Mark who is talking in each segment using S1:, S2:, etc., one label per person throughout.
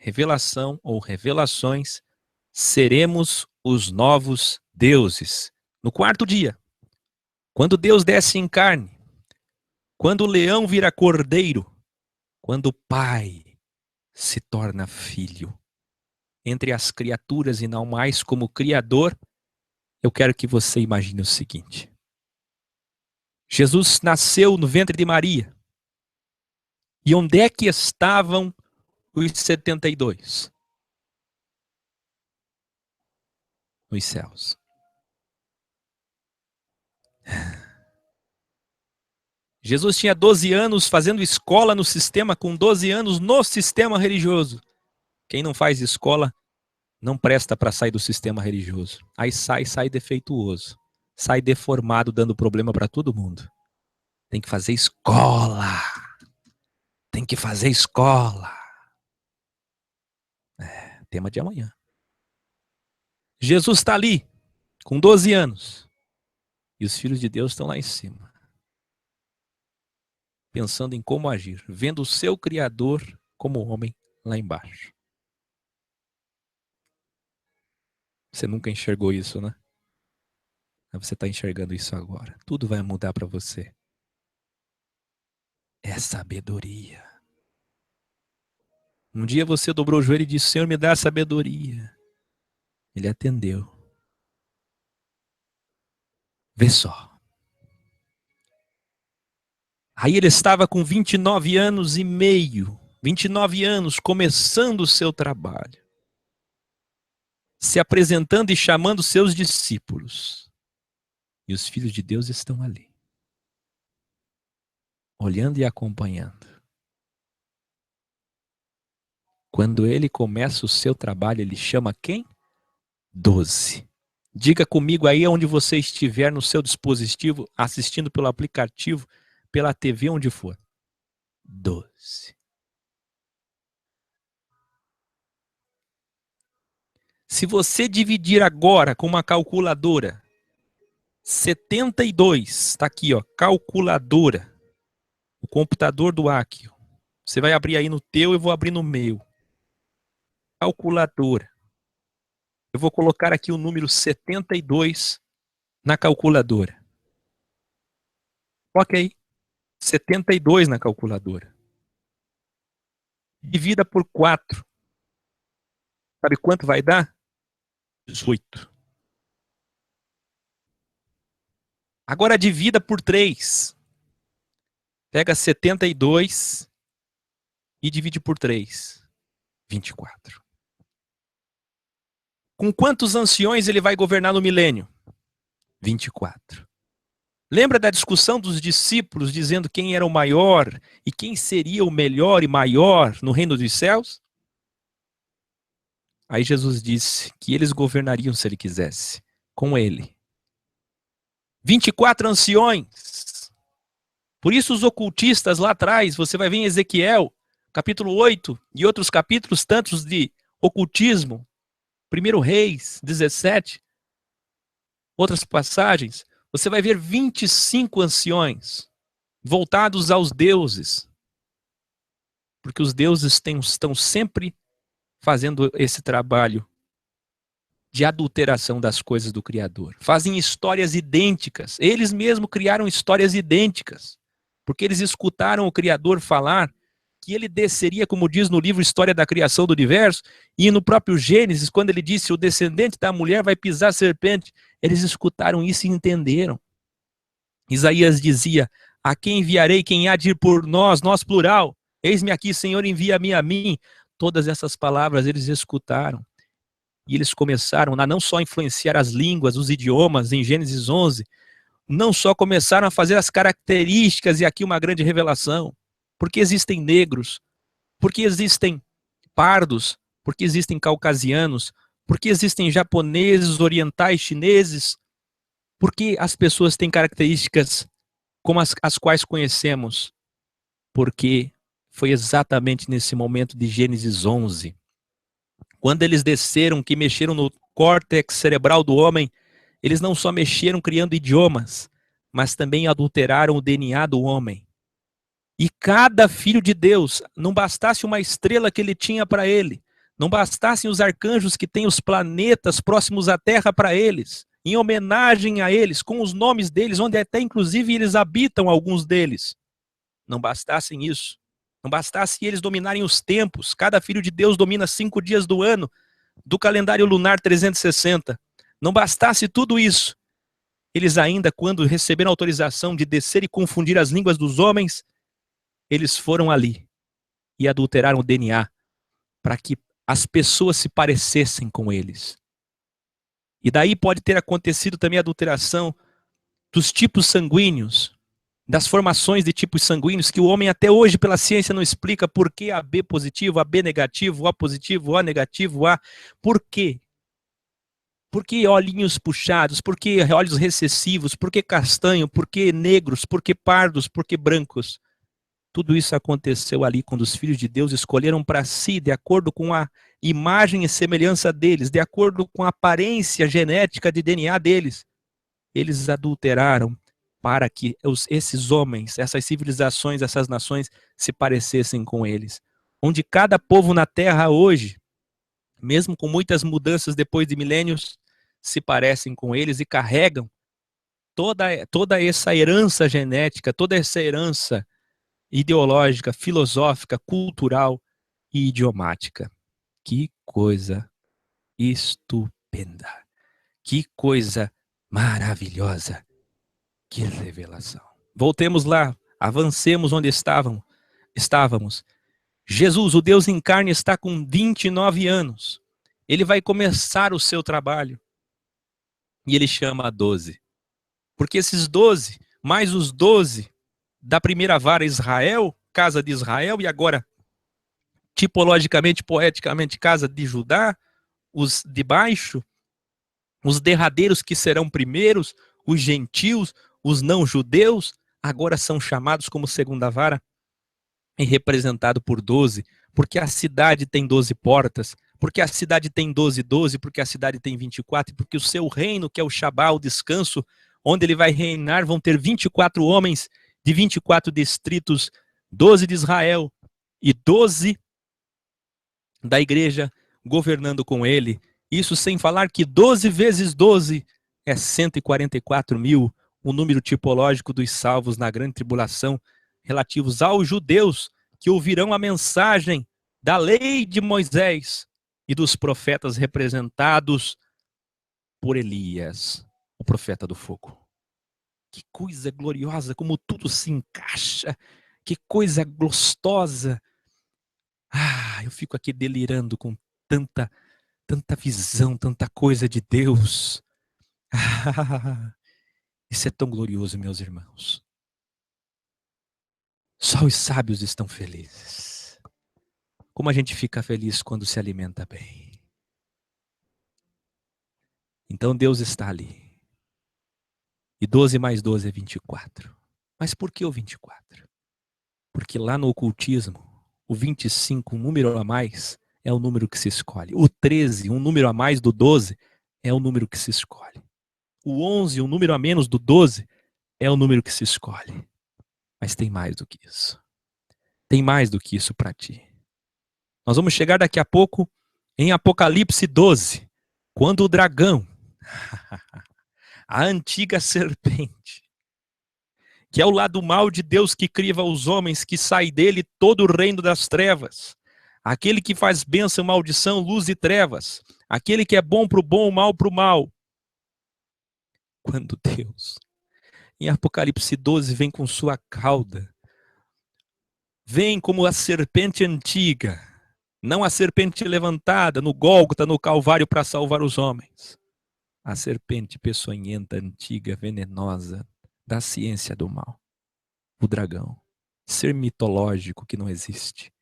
S1: revelação ou revelações, seremos os novos deuses. No quarto dia, quando Deus desce em carne, quando o leão vira cordeiro, quando o Pai se torna filho. Entre as criaturas e não mais como Criador, eu quero que você imagine o seguinte. Jesus nasceu no ventre de Maria. E onde é que estavam os 72? Nos céus. Jesus tinha 12 anos fazendo escola no sistema, com 12 anos no sistema religioso. Quem não faz escola não presta para sair do sistema religioso. Aí sai defeituoso. Sai deformado, dando problema para todo mundo. Tem que fazer escola. Tem que fazer escola. Tema de amanhã. Jesus está ali, com 12 anos. E os filhos de Deus estão lá em cima. Pensando em como agir. Vendo o seu Criador como homem lá embaixo. Você nunca enxergou isso, né? Você está enxergando isso agora. Tudo vai mudar para você. É sabedoria. Um dia você dobrou o joelho e disse, Senhor, me dá sabedoria. Ele atendeu. Vê só. Aí ele estava com 29 anos e meio. 29 anos, começando o seu trabalho. Se apresentando e chamando seus discípulos. E os filhos de Deus estão ali. Olhando e acompanhando. Quando ele começa o seu trabalho, ele chama quem? 12. Diga comigo aí onde você estiver no seu dispositivo, assistindo pelo aplicativo, pela TV, onde for. 12. Se você dividir agora com uma calculadora, 72, está aqui, ó, calculadora, o computador do Accio. Você vai abrir aí no teu, eu vou abrir no meu. Calculadora. Eu vou colocar aqui o número 72 na calculadora. Coloque aí, 72 na calculadora. Divida por 4. Sabe quanto vai dar? 18. Agora divida por 3. Pega 72 e divide por 3. 24. Com quantos anciões ele vai governar no milênio? 24. Lembra da discussão dos discípulos dizendo quem era o maior e quem seria o melhor e maior no reino dos céus? Aí Jesus disse que eles governariam se ele quisesse, com ele. 24 anciões. Por isso os ocultistas lá atrás, você vai ver em Ezequiel, capítulo 8 e outros capítulos tantos de ocultismo, 1 Reis 17, outras passagens, você vai ver 25 anciões voltados aos deuses. Porque os deuses estão sempre fazendo esse trabalho de adulteração das coisas do Criador. Fazem histórias idênticas. Eles mesmos criaram histórias idênticas. Porque eles escutaram o Criador falar que ele desceria, como diz no livro História da Criação do Universo, e no próprio Gênesis, quando ele disse o descendente da mulher vai pisar a serpente, eles escutaram isso e entenderam. Isaías dizia, a quem enviarei, quem há de ir por nós, nós plural, eis-me aqui, Senhor, envia-me a mim. Todas essas palavras eles escutaram. E eles começaram a não só influenciar as línguas, os idiomas, em Gênesis 11, não só começaram a fazer as características, e aqui uma grande revelação, porque existem negros, porque existem pardos, porque existem caucasianos, porque existem japoneses, orientais, chineses, porque as pessoas têm características como as quais conhecemos, porque foi exatamente nesse momento de Gênesis 11, quando eles desceram, que mexeram no córtex cerebral do homem, eles não só mexeram criando idiomas, mas também adulteraram o DNA do homem. E cada filho de Deus, não bastasse uma estrela que ele tinha para ele, Não bastassem os arcanjos que têm os planetas próximos à Terra para eles, em homenagem a eles, com os nomes deles, onde até inclusive eles habitam, alguns deles. Não bastassem isso. Não bastasse eles dominarem os tempos. Cada filho de Deus domina 5 dias do ano, do calendário lunar 360. Não bastasse tudo isso. Eles ainda, quando receberam autorização de descer e confundir as línguas dos homens, eles foram ali e adulteraram o DNA para que as pessoas se parecessem com eles. E daí pode ter acontecido também a adulteração dos tipos sanguíneos, das formações de tipos sanguíneos, que o homem até hoje, pela ciência, não explica por que AB positivo, AB negativo, O positivo, O negativo, A. Por quê? Por que olhinhos puxados? Por que olhos recessivos? Por que castanho? Por que negros? Por que pardos? Por que brancos? Tudo isso aconteceu ali quando os filhos de Deus escolheram para si, de acordo com a imagem e semelhança deles, de acordo com a aparência genética de DNA deles. Eles adulteraram para que esses homens, essas civilizações, essas nações se parecessem com eles. Onde cada povo na Terra hoje, mesmo com muitas mudanças depois de milênios, se parecem com eles e carregam toda essa herança genética, toda essa herança ideológica, filosófica, cultural e idiomática. Que coisa estupenda. Que coisa maravilhosa. Que revelação. Voltemos lá, avancemos onde estávamos. Jesus, o Deus em carne, está com 29 anos. Ele vai começar o seu trabalho. E ele chama a 12. Porque esses 12, mais os 12 da primeira vara Israel, casa de Israel, e agora, tipologicamente, poeticamente, casa de Judá, os de baixo, os derradeiros que serão primeiros, os gentios, os não-judeus, agora são chamados como segunda vara e representado por 12, porque a cidade tem 12 portas, porque a cidade tem 12, porque a cidade tem 24, porque o seu reino, que é o Shabá, o descanso, onde ele vai reinar, vão ter 24 homens de 24 distritos, 12 de Israel e 12 da igreja governando com ele. Isso sem falar que 12 vezes 12 é 144 mil, o número tipológico dos salvos na grande tribulação, relativos aos judeus que ouvirão a mensagem da lei de Moisés e dos profetas representados por Elias, o profeta do fogo. Que coisa gloriosa, como tudo se encaixa, que coisa gostosa. Eu fico aqui delirando com tanta visão, tanta coisa de Deus. Isso é tão glorioso, meus irmãos. Só os sábios estão felizes. Como a gente fica feliz quando se alimenta bem. Então Deus está ali. E 12 mais 12 é 24. Mas por que o 24? Porque lá no ocultismo, o 25, um número a mais, é o número que se escolhe. O 13, um número a mais do 12, é o número que se escolhe. O 11, um número a menos do 12, é o número que se escolhe. Mas tem mais do que isso. Tem mais do que isso para ti. Nós vamos chegar daqui a pouco em Apocalipse 12, quando o dragão, a antiga serpente, que é o lado mal de Deus que criva os homens, que sai dele todo o reino das trevas, aquele que faz bênção, maldição, luz e trevas, aquele que é bom para o bom, mal para o mal. Quando Deus, em Apocalipse 12, vem com sua cauda, vem como a serpente antiga, não a serpente levantada no Gólgota, no Calvário, para salvar os homens. A serpente peçonhenta, antiga, venenosa, da ciência do mal. O dragão, ser mitológico que não existe,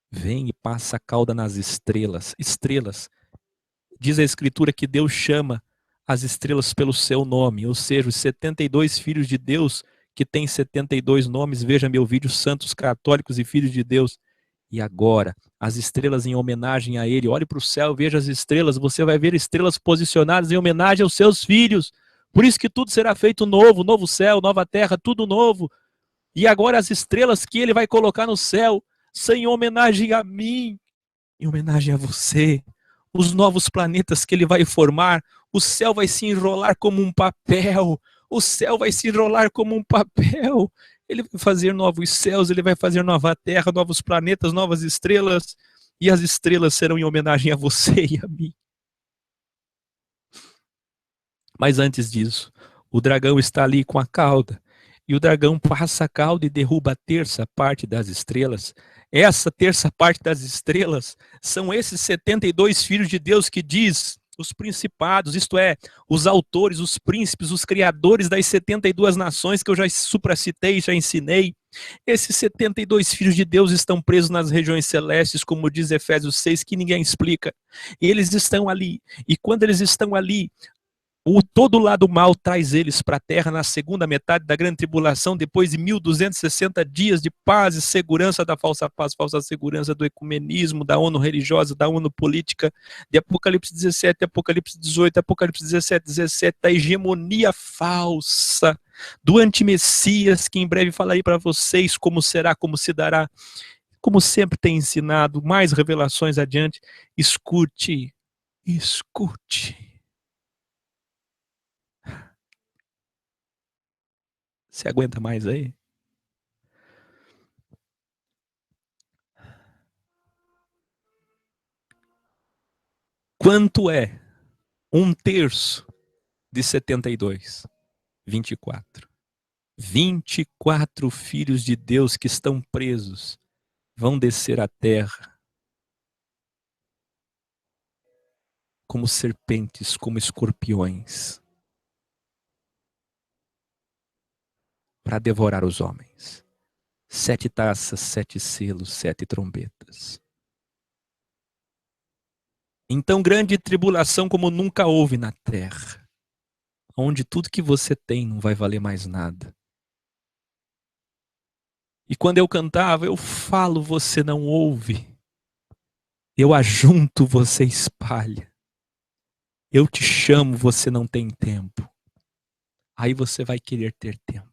S1: vem e passa a cauda nas estrelas. Estrelas. Diz a Escritura que Deus chama as estrelas pelo seu nome, ou seja, os 72 filhos de Deus, que tem 72 nomes. Veja meu vídeo, Santos Católicos e Filhos de Deus. E agora, as estrelas em homenagem a ele. Olhe para o céu, veja as estrelas. Você vai ver estrelas posicionadas em homenagem aos seus filhos. Por isso que tudo será feito novo, novo céu, nova terra, tudo novo. E agora as estrelas que ele vai colocar no céu são em homenagem a mim. em homenagem a você. Os novos planetas que ele vai formar, o céu vai se enrolar como um papel. O céu vai se enrolar como um papel. Ele vai fazer novos céus, ele vai fazer nova terra, novos planetas, novas estrelas. E as estrelas serão em homenagem a você e a mim. Mas antes disso, o dragão está ali com a cauda. E o dragão passa a cauda e derruba a terça parte das estrelas. Essa terça parte das estrelas são esses 72 filhos de Deus que diz os principados, isto é, os autores, os príncipes, os criadores das 72 nações que eu já supracitei, já ensinei. Esses 72 filhos de Deus estão presos nas regiões celestes, como diz Efésios 6, que ninguém explica. E eles estão ali. E quando eles estão ali, todo o lado mal traz eles para a terra na segunda metade da grande tribulação, depois de 1260 dias de paz e segurança da falsa paz, falsa segurança do ecumenismo, da ONU religiosa, da ONU política, de Apocalipse 17, Apocalipse 18, Apocalipse 17, 17, da hegemonia falsa, do antimessias, que em breve falarei para vocês como será, como se dará, como sempre tem ensinado, mais revelações adiante. Escute, escute. Você aguenta mais aí? Quanto é 1/3 de 72? 24. 24 filhos de Deus que estão presos vão descer à terra como serpentes, como escorpiões, para devorar os homens. 7 taças, 7 selos, 7 trombetas. Então, grande tribulação como nunca houve na terra, onde tudo que você tem não vai valer mais nada. E quando eu cantava, eu falo, você não ouve. Eu ajunto, você espalha. Eu te chamo, você não tem tempo. Aí você vai querer ter tempo.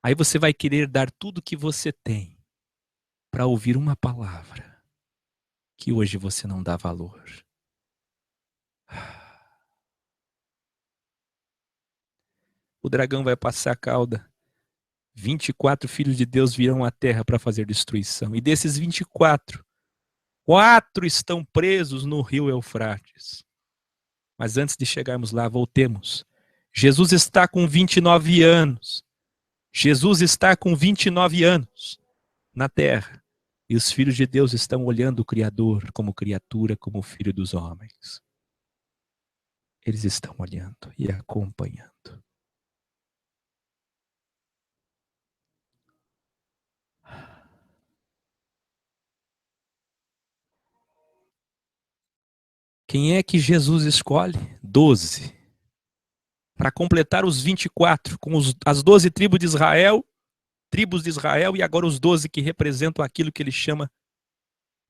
S1: Aí você vai querer dar tudo que você tem para ouvir uma palavra que hoje você não dá valor. O dragão vai passar a cauda. 24 filhos de Deus virão à terra para fazer destruição. E desses 24, 4 estão presos no rio Eufrates. Mas antes de chegarmos lá, voltemos. Jesus está com 29 anos. Jesus está com 29 anos na terra. E os filhos de Deus estão olhando o Criador como criatura, como filho dos homens. Eles estão olhando e acompanhando. Quem é que Jesus escolhe? 12. Para completar os 24, com as 12 tribos de Israel, e agora os 12 que representam aquilo que ele chama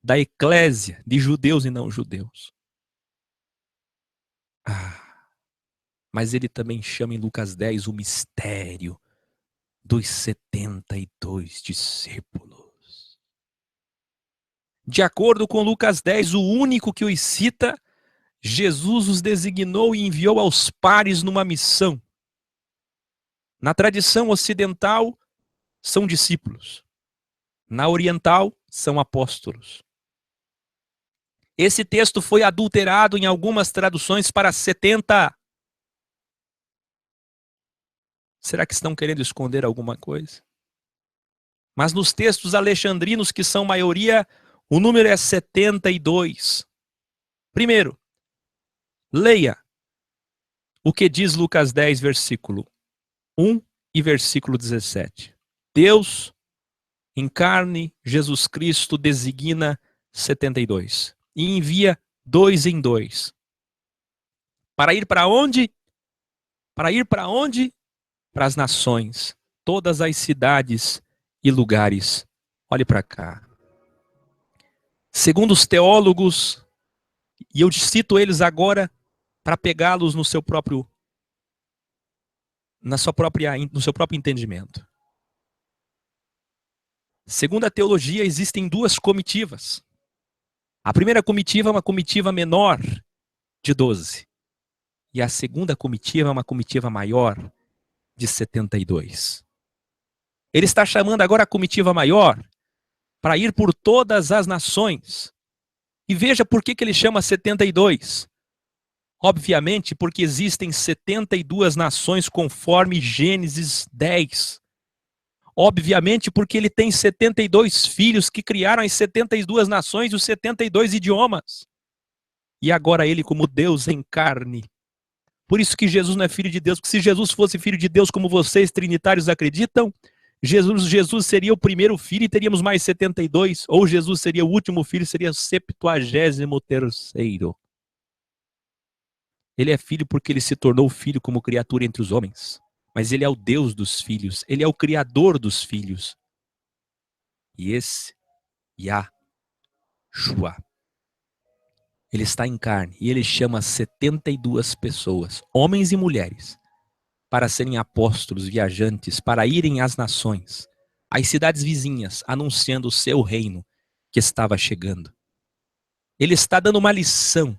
S1: da eclésia, de judeus e não judeus. Mas ele também chama em Lucas 10 o mistério dos 72 discípulos. De acordo com Lucas 10, o único que os cita, Jesus os designou e enviou aos pares numa missão. Na tradição ocidental, são discípulos. Na oriental, são apóstolos. Esse texto foi adulterado em algumas traduções para 70. Será que estão querendo esconder alguma coisa? Mas nos textos alexandrinos, que são maioria, o número é 72. Primeiro, leia o que diz Lucas 10, versículo 1 e versículo 17. Deus, em carne, Jesus Cristo, designa 72 e envia 2 em 2. Para ir para onde? Para ir para onde? Para as nações, todas as cidades e lugares. Olhe para cá. Segundo os teólogos, e eu cito eles agora para pegá-los no seu próprio entendimento. Segundo a teologia, existem duas comitivas. A primeira comitiva é uma comitiva menor de 12. E a segunda comitiva é uma comitiva maior de 72. Ele está chamando agora a comitiva maior para ir por todas as nações. E veja por que ele chama 72. Obviamente, porque existem 72 nações conforme Gênesis 10. Obviamente, porque ele tem 72 filhos que criaram as 72 nações e os 72 idiomas. E agora ele, como Deus em carne. Por isso que Jesus não é filho de Deus, porque se Jesus fosse filho de Deus, como vocês trinitários acreditam, Jesus seria o primeiro filho e teríamos mais 72, ou Jesus seria o último filho, seria o 73º. Ele é filho porque ele se tornou filho como criatura entre os homens. Mas ele é o Deus dos filhos, ele é o criador dos filhos. E esse, Yahshua, ele está em carne e ele chama 72 pessoas, homens e mulheres, para serem apóstolos, viajantes, para irem às nações, às cidades vizinhas, anunciando o seu reino que estava chegando. Ele está dando uma lição,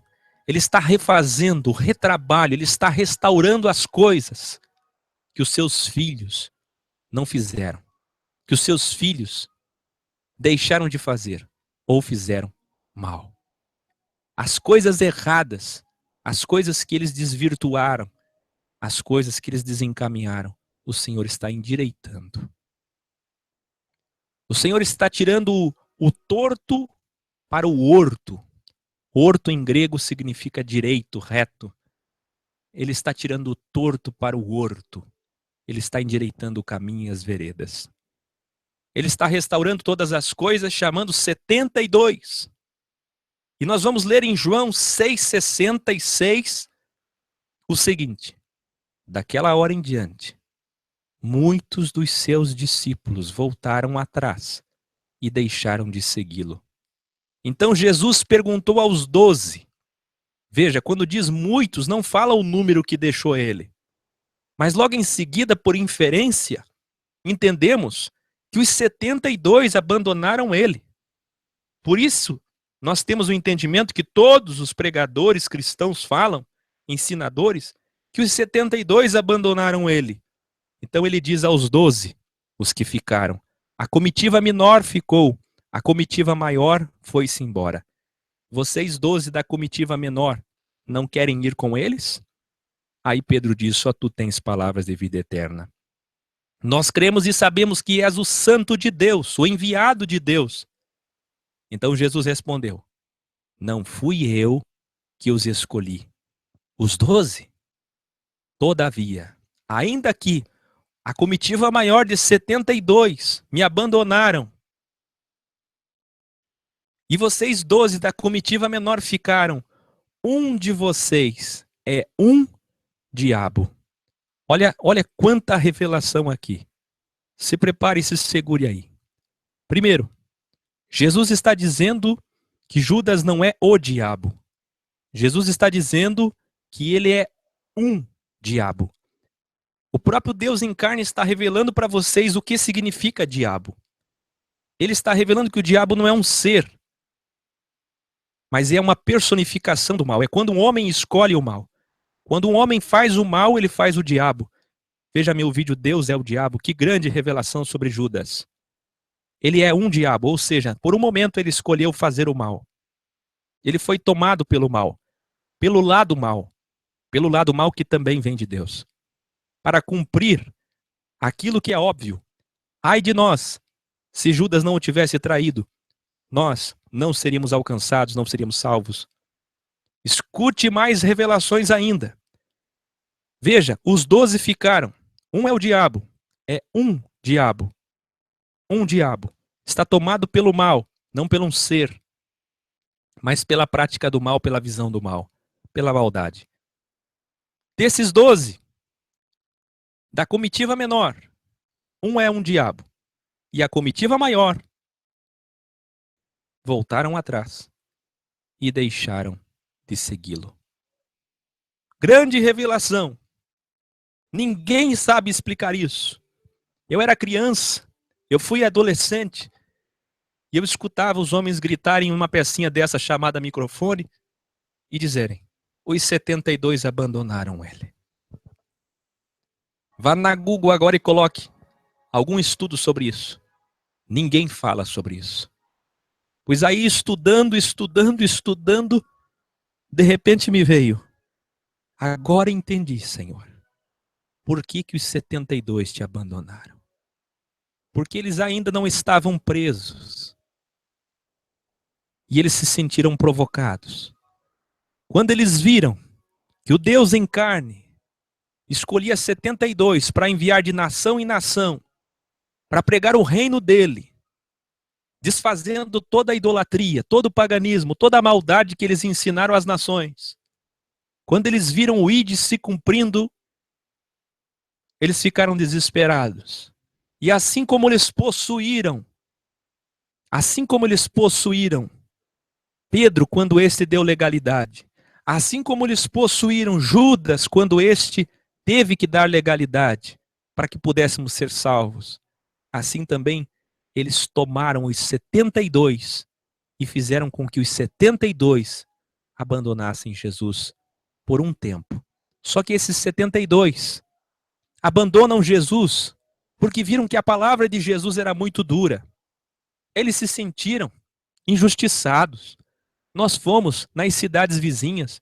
S1: ele está refazendo o retrabalho, ele está restaurando as coisas que os seus filhos não fizeram, que os seus filhos deixaram de fazer ou fizeram mal. As coisas erradas, as coisas que eles desvirtuaram, as coisas que eles desencaminharam, o Senhor está endireitando. O Senhor está tirando o torto para o orto. Orto em grego significa direito, reto. Ele está tirando o torto para o orto. Ele está endireitando o caminho e as veredas. Ele está restaurando todas as coisas, chamando 72. E nós vamos ler em João 6,66 o seguinte: daquela hora em diante, muitos dos seus discípulos voltaram atrás e deixaram de segui-lo. Então Jesus perguntou aos 12. Veja, quando diz muitos, não fala o número que deixou ele. Mas logo em seguida, por inferência, entendemos que os 72 abandonaram ele. Por isso, nós temos o entendimento que todos os pregadores cristãos falam, ensinadores, que os 72 abandonaram ele. Então ele diz aos 12, os que ficaram, a comitiva menor ficou, a comitiva maior foi-se embora. Vocês 12 da comitiva menor não querem ir com eles? Aí Pedro diz, só tu tens palavras de vida eterna. Nós cremos e sabemos que és o santo de Deus, o enviado de Deus. Então Jesus respondeu, não fui eu que os escolhi, os 12. Todavia, ainda que a comitiva maior de 72 me abandonaram, e vocês 12 da comitiva menor ficaram, um de vocês é um diabo. Olha quanta revelação aqui. Se prepare e se segure aí. Primeiro, Jesus está dizendo que Judas não é o diabo. Jesus está dizendo que ele é um diabo. O próprio Deus em carne está revelando para vocês o que significa diabo. Ele está revelando que o diabo não é um ser, mas é uma personificação do mal. É quando um homem escolhe o mal. Quando um homem faz o mal, ele faz o diabo. Veja meu vídeo, Deus é o diabo. Que grande revelação sobre Judas. Ele é um diabo, ou seja, por um momento ele escolheu fazer o mal. Ele foi tomado pelo mal, pelo lado mal que também vem de Deus, para cumprir aquilo que é óbvio. Ai de nós, se Judas não o tivesse traído, nós não seríamos alcançados, não seríamos salvos. Escute mais revelações ainda. Veja, os 12 ficaram. Um é o diabo. É um diabo. Um diabo. Está tomado pelo mal, não pelo um ser, mas pela prática do mal, pela visão do mal, pela maldade. Desses 12, da comitiva menor, um é um diabo. E a comitiva maior voltaram atrás e deixaram de segui-lo. Grande revelação. Ninguém sabe explicar isso. Eu era criança, eu fui adolescente, E eu escutava os homens gritarem em uma pecinha dessa chamada microfone e dizerem: os 72 abandonaram ele. Vá na Google agora e coloque algum estudo sobre isso. Ninguém fala sobre isso. Pois aí, estudando, de repente me veio: agora entendi, Senhor, por que os 72 te abandonaram. Porque eles ainda não estavam presos. E eles se sentiram provocados. Quando eles viram que o Deus em carne escolhia 72 para enviar de nação em nação, para pregar o reino dele, desfazendo toda a idolatria, todo o paganismo, toda a maldade que eles ensinaram às nações. Quando eles viram o ide se cumprindo, eles ficaram desesperados. E assim como eles possuíram Pedro quando este deu legalidade, assim como eles possuíram Judas quando este teve que dar legalidade para que pudéssemos ser salvos, assim também eles tomaram os 72 e fizeram com que os 72 abandonassem Jesus por um tempo. Só que esses 72 abandonam Jesus porque viram que a palavra de Jesus era muito dura. Eles se sentiram injustiçados. Nós fomos nas cidades vizinhas,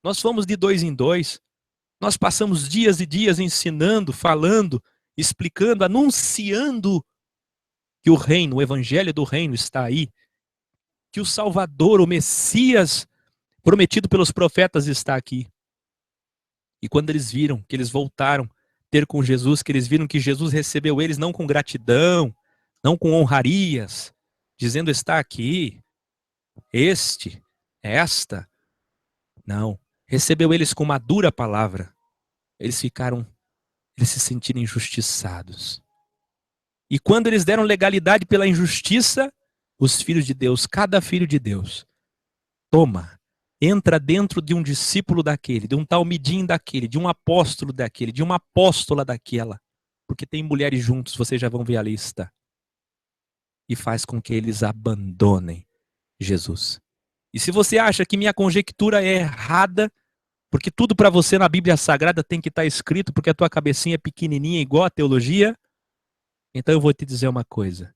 S1: nós fomos de 2 em 2, nós passamos dias e dias ensinando, falando, explicando, anunciando que o reino, o evangelho do reino está aí, que o Salvador, o Messias prometido pelos profetas está aqui. E quando eles viram que eles voltaram ter com Jesus, que eles viram que Jesus recebeu eles não com gratidão, não com honrarias, dizendo está aqui, esta, não, recebeu eles com uma dura palavra. Eles se sentiram injustiçados. E quando eles deram legalidade pela injustiça, os filhos de Deus, cada filho de Deus, entra dentro de um discípulo daquele, de um talmidim daquele, de um apóstolo daquele, de uma apóstola daquela, porque tem mulheres juntos, vocês já vão ver a lista, e faz com que eles abandonem Jesus. E se você acha que minha conjectura é errada, porque tudo para você na Bíblia Sagrada tem que estar escrito, porque a tua cabecinha é pequenininha igual a teologia, então eu vou te dizer uma coisa.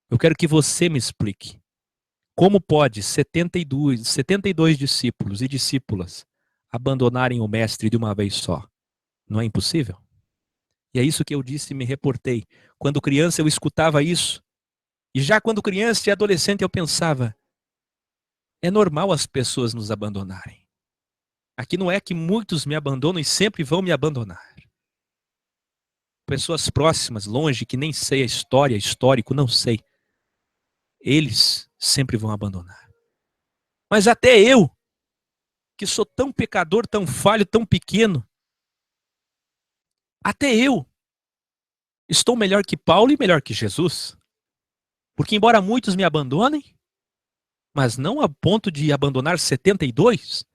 S1: Eu quero que você me explique. Como pode 72 discípulos e discípulas abandonarem o mestre de uma vez só? Não é impossível? E é isso que eu disse e me reportei. Quando criança eu escutava isso. E já quando criança e adolescente eu pensava, é normal as pessoas nos abandonarem. Aqui não é que muitos me abandonam e sempre vão me abandonar. Pessoas próximas, longe, que nem sei a história, histórico, não sei. Eles sempre vão abandonar. Mas até eu, que sou tão pecador, tão falho, tão pequeno, até eu estou melhor que Paulo e melhor que Jesus. Porque embora muitos me abandonem, mas não ao ponto de abandonar 72,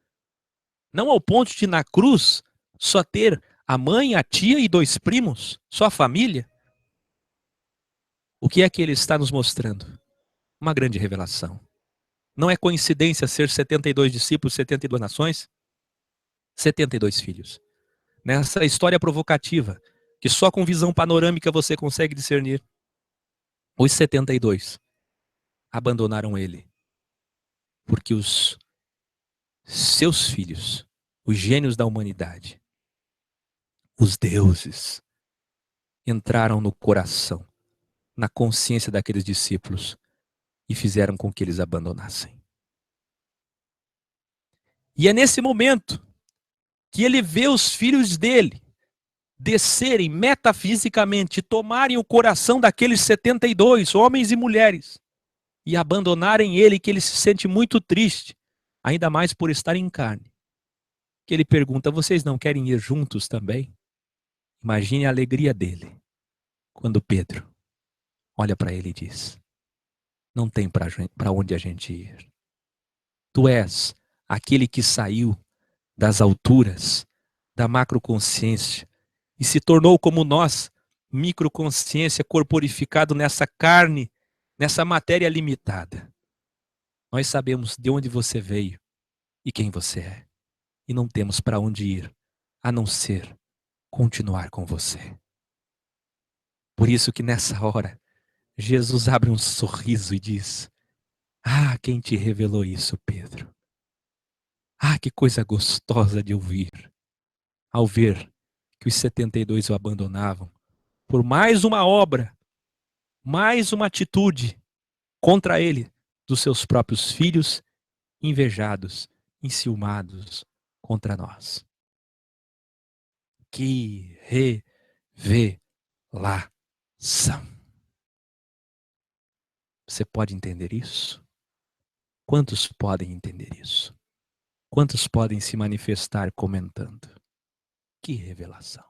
S1: não ao ponto de na cruz só ter a mãe, a tia e 2 primos, só a família. O que é que ele está nos mostrando? Uma grande revelação. Não é coincidência ser 72 discípulos, 72 nações, 72 filhos. Nessa história provocativa, que só com visão panorâmica você consegue discernir, os 72 abandonaram ele, porque os seus filhos, os gênios da humanidade, os deuses, entraram no coração, na consciência daqueles discípulos e fizeram com que eles abandonassem. E é nesse momento que ele vê os filhos dele descerem metafisicamente, tomarem o coração daqueles 72, homens e mulheres, e abandonarem ele, que ele se sente muito triste, ainda mais por estar em carne. Que ele pergunta, vocês não querem ir juntos também? Imagine a alegria dele, quando Pedro olha para ele e diz, não tem para onde a gente ir. Tu és aquele que saiu das alturas, da macroconsciência, e se tornou como nós, microconsciência, corporificado nessa carne nessa matéria limitada. Nós sabemos de onde você veio e quem você é. E não temos para onde ir, a não ser continuar com você. Por isso que nessa hora, Jesus abre um sorriso e diz: ah, quem te revelou isso, Pedro? Ah, que coisa gostosa de ouvir. Ao ver que os 72 o abandonavam por mais uma obra, mais uma atitude contra ele, dos seus próprios filhos, invejados, enciumados contra nós. Que revelação! Você pode entender isso? Quantos podem entender isso? Quantos podem se manifestar comentando? Que revelação!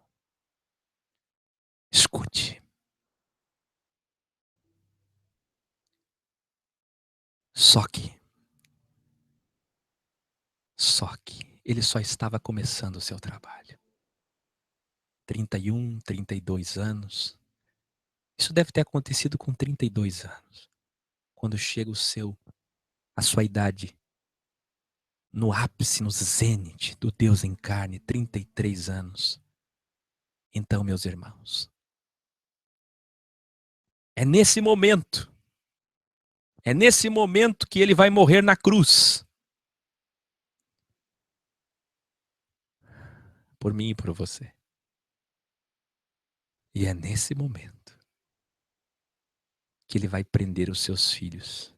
S1: Escute. Só que ele só estava começando o seu trabalho. 31, 32 anos. Isso deve ter acontecido com 32 anos. Quando chega a sua idade no ápice, no zênite do Deus em carne, 33 anos. Então, meus irmãos, é nesse momento que ele vai morrer na cruz. Por mim e por você. E é nesse momento que ele vai prender os seus filhos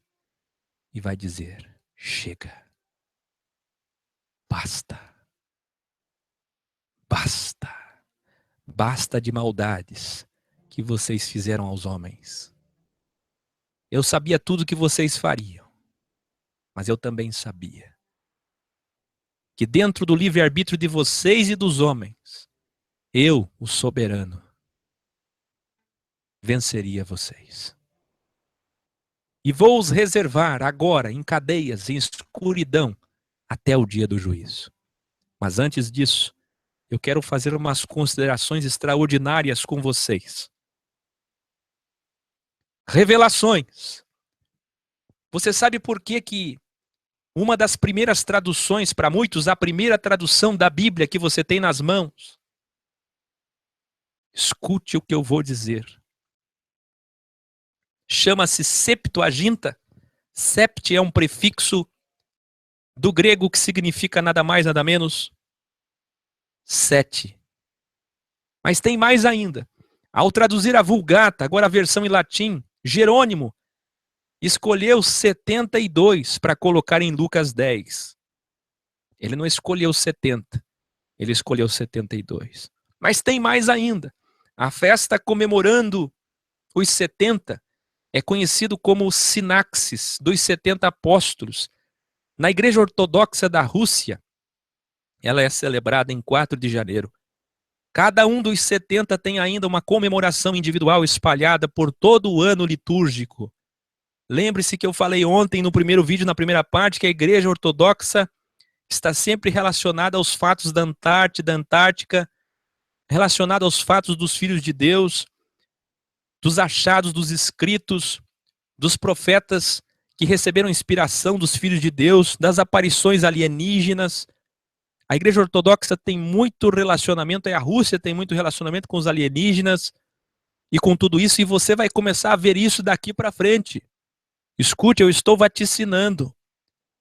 S1: e vai dizer: chega, basta, basta, basta de maldades que vocês fizeram aos homens. Eu sabia tudo que vocês fariam, mas eu também sabia que dentro do livre-arbítrio de vocês e dos homens, eu, o soberano, venceria vocês. E vou os reservar agora em cadeias, em escuridão, até o dia do juízo. Mas antes disso, eu quero fazer umas considerações extraordinárias com vocês. Revelações. Você sabe por que uma das primeiras traduções, para muitos, a primeira tradução da Bíblia que você tem nas mãos? Escute o que eu vou dizer. Chama-se Septuaginta. Sept é um prefixo do grego que significa nada mais, nada menos 7. Mas tem mais ainda. Ao traduzir a Vulgata, agora a versão em latim, Jerônimo escolheu 72 para colocar em Lucas 10. Ele não escolheu 70, ele escolheu 72. Mas tem mais ainda. A festa comemorando os 70 é conhecido como o Sinaxis dos 70 apóstolos. Na Igreja Ortodoxa da Rússia, ela é celebrada em 4 de janeiro. Cada um dos 70 tem ainda uma comemoração individual espalhada por todo o ano litúrgico. Lembre-se que eu falei ontem no primeiro vídeo, na primeira parte, que a Igreja Ortodoxa está sempre relacionada aos fatos da Antártica, relacionada aos fatos dos filhos de Deus, dos achados dos escritos, dos profetas que receberam inspiração dos filhos de Deus, das aparições alienígenas. A Igreja Ortodoxa tem muito relacionamento, a Rússia tem muito relacionamento com os alienígenas e com tudo isso, e você vai começar a ver isso daqui para frente. Escute, eu estou vaticinando.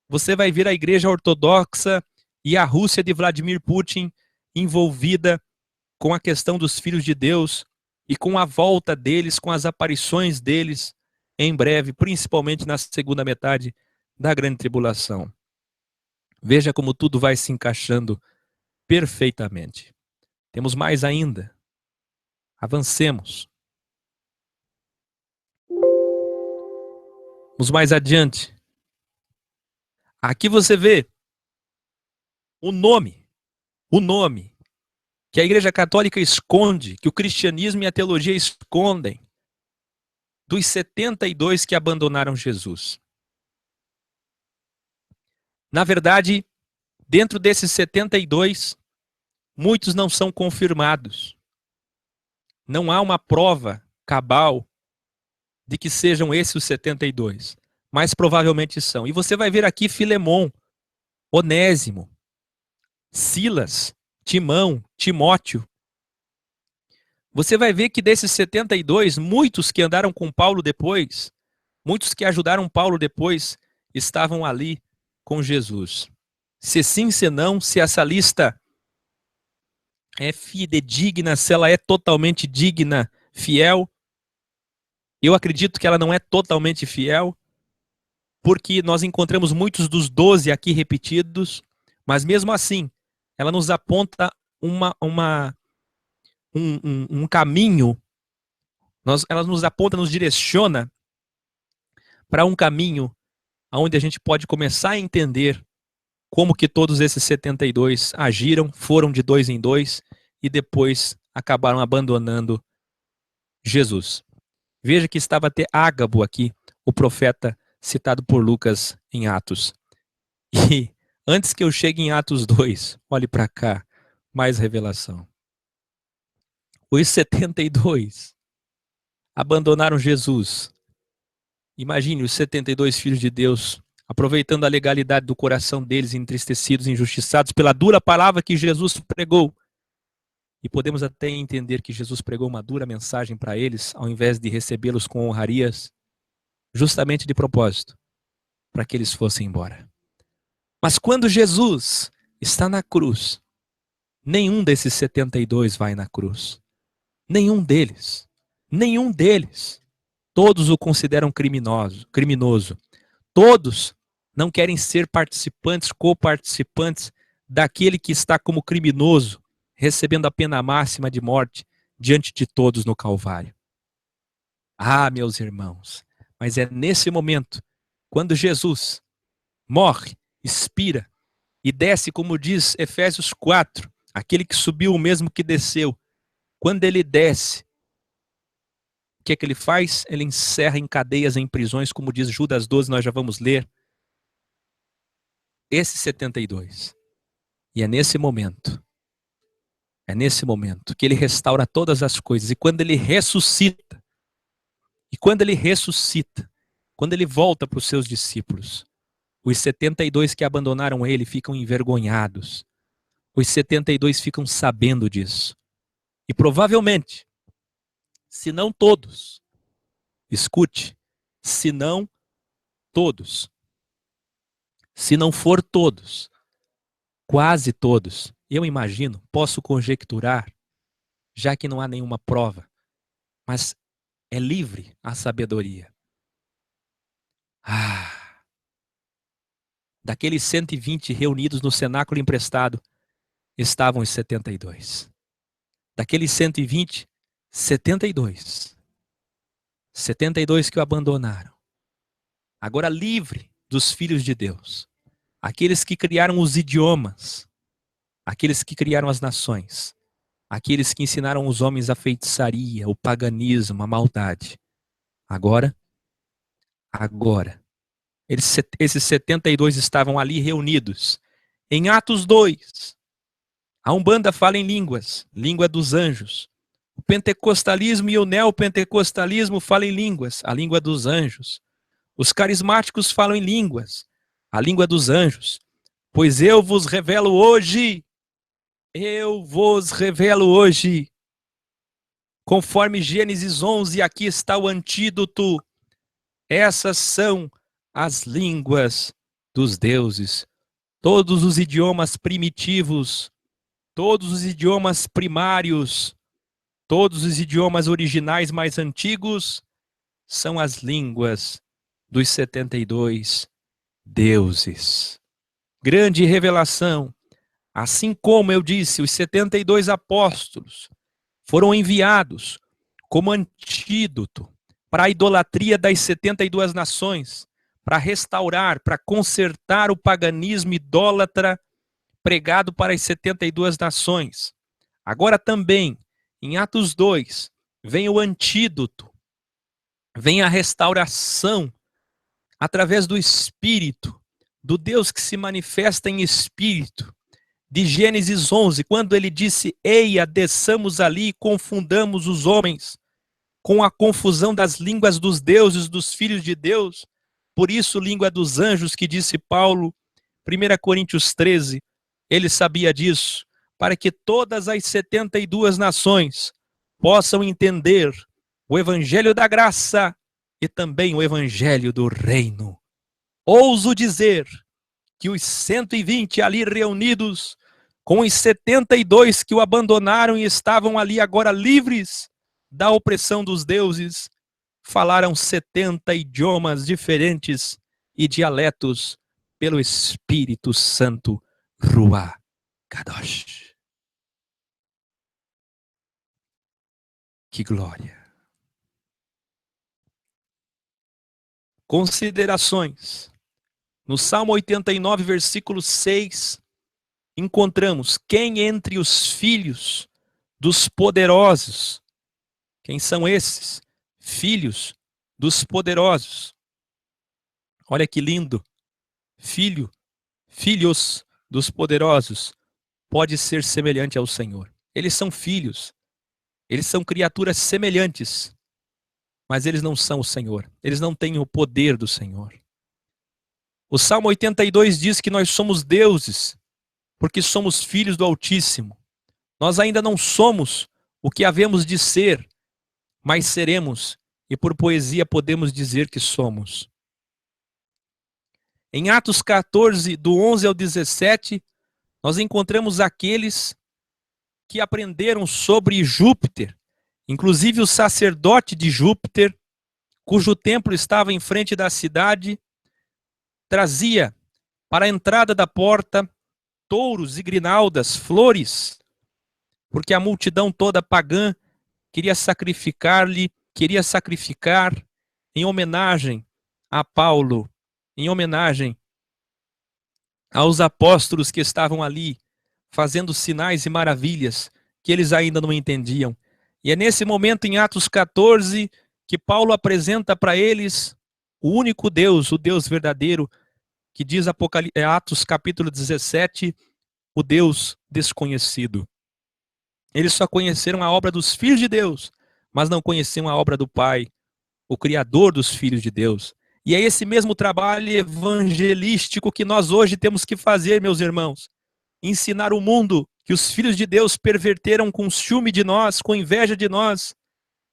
S1: Você vai ver a Igreja Ortodoxa e a Rússia de Vladimir Putin envolvida com a questão dos filhos de Deus e com a volta deles, com as aparições deles em breve, principalmente na segunda metade da grande tribulação. Veja como tudo vai se encaixando perfeitamente. Temos mais ainda. Avancemos. Vamos mais adiante. Aqui você vê o nome que a Igreja Católica esconde, que o cristianismo e a teologia escondem, dos 72 que abandonaram Jesus. Na verdade, dentro desses 72, muitos não são confirmados. Não há uma prova cabal de que sejam esses os 72, mas provavelmente são. E você vai ver aqui Filemon, Onésimo, Silas, Timão, Timóteo. Você vai ver que desses 72, muitos que andaram com Paulo depois, muitos que ajudaram Paulo depois, estavam ali com Jesus. Se sim, se não, se essa lista é fidedigna, se ela é totalmente digna, fiel, eu acredito que ela não é totalmente fiel, porque nós encontramos muitos dos 12 aqui repetidos, mas mesmo assim, ela nos aponta um caminho, ela nos aponta, nos direciona para um caminho onde a gente pode começar a entender como que todos esses 72 agiram, foram de dois em dois e depois acabaram abandonando Jesus. Veja que estava até Ágabo aqui, o profeta citado por Lucas em Atos. E antes que eu chegue em Atos 2, olhe para cá, mais revelação. Os 72 abandonaram Jesus. Imagine os 72 filhos de Deus aproveitando a legalidade do coração deles, entristecidos, injustiçados pela dura palavra que Jesus pregou. E podemos até entender que Jesus pregou uma dura mensagem para eles, ao invés de recebê-los com honrarias, justamente de propósito, para que eles fossem embora. Mas quando Jesus está na cruz, nenhum desses 72 vai na cruz. Nenhum deles. Nenhum deles. Todos o consideram criminoso. Todos não querem ser participantes, coparticipantes daquele que está como criminoso, recebendo a pena máxima de morte diante de todos no Calvário. Ah, meus irmãos, mas é nesse momento, quando Jesus morre, expira e desce, como diz Efésios 4, aquele que subiu o mesmo que desceu. Quando ele desce, o que é que ele faz? Ele encerra em cadeias, em prisões, como diz Judas 12, nós já vamos ler. Esses 72. E é nesse momento que ele restaura todas as coisas. E quando ele ressuscita, quando ele volta para os seus discípulos, os 72 que abandonaram ele ficam envergonhados. Os 72 ficam sabendo disso. E provavelmente, se não todos, escute, se não todos, se não for todos, quase todos, eu imagino, posso conjecturar, já que não há nenhuma prova, mas é livre a sabedoria. Daqueles 120 reunidos no cenáculo emprestado, estavam os 72. Daqueles 120, 72. 72 que o abandonaram. Agora livre dos filhos de Deus. Aqueles que criaram os idiomas. Aqueles que criaram as nações. Aqueles que ensinaram os homens a feitiçaria, o paganismo, a maldade. Agora, esses 72 estavam ali reunidos. Em Atos 2, a Umbanda fala em línguas, língua dos anjos. O pentecostalismo e o neopentecostalismo falam em línguas, a língua dos anjos. Os carismáticos falam em línguas, a língua dos anjos. Pois eu vos revelo hoje, conforme Gênesis 11, aqui está o antídoto. Essas são as línguas dos deuses. Todos os idiomas primitivos, todos os idiomas primários, todos os idiomas originais mais antigos são as línguas dos 72 deuses. Grande revelação. Assim como eu disse, os 72 apóstolos foram enviados como antídoto para a idolatria das 72 nações, para restaurar, para consertar o paganismo idólatra pregado para as 72 nações. Agora também, em Atos 2, vem o antídoto, vem a restauração através do Espírito, do Deus que se manifesta em Espírito, de Gênesis 11, quando ele disse, eia, desçamos ali e confundamos os homens, com a confusão das línguas dos deuses, dos filhos de Deus. Por isso, língua dos anjos, que disse Paulo, 1 Coríntios 13, ele sabia disso, para que todas as 72 nações possam entender o evangelho da graça e também o evangelho do reino. Ouso dizer que os 120 ali reunidos, com os 72 que o abandonaram e estavam ali agora livres da opressão dos deuses, falaram 70 idiomas diferentes e dialetos pelo Espírito Santo, Ruach Kadosh. Que glória! Considerações. No Salmo 89, versículo 6, encontramos: quem entre os filhos dos poderosos? Quem são esses? Filhos dos poderosos. Olha que lindo. Filhos dos poderosos pode ser semelhante ao Senhor. Eles são filhos. Eles são criaturas semelhantes. Mas eles não são o Senhor. Eles não têm o poder do Senhor. O Salmo 82 diz que nós somos deuses, porque somos filhos do Altíssimo. Nós ainda não somos o que havemos de ser, mas seremos, e por poesia podemos dizer que somos. Em Atos 14, do 11 ao 17, nós encontramos aqueles que aprenderam sobre Júpiter, inclusive o sacerdote de Júpiter, cujo templo estava em frente da cidade, trazia para a entrada da porta touros e grinaldas, flores, porque a multidão toda pagã queria sacrificar em homenagem a Paulo, em homenagem aos apóstolos que estavam ali, fazendo sinais e maravilhas que eles ainda não entendiam. E é nesse momento, em Atos 14, que Paulo apresenta para eles o único Deus, o Deus verdadeiro, que diz Atos capítulo 17, o Deus desconhecido. Eles só conheceram a obra dos filhos de Deus, mas não conheciam a obra do Pai, o Criador dos filhos de Deus. E é esse mesmo trabalho evangelístico que nós hoje temos que fazer, meus irmãos. Ensinar o mundo que os filhos de Deus perverteram com ciúme de nós, com inveja de nós,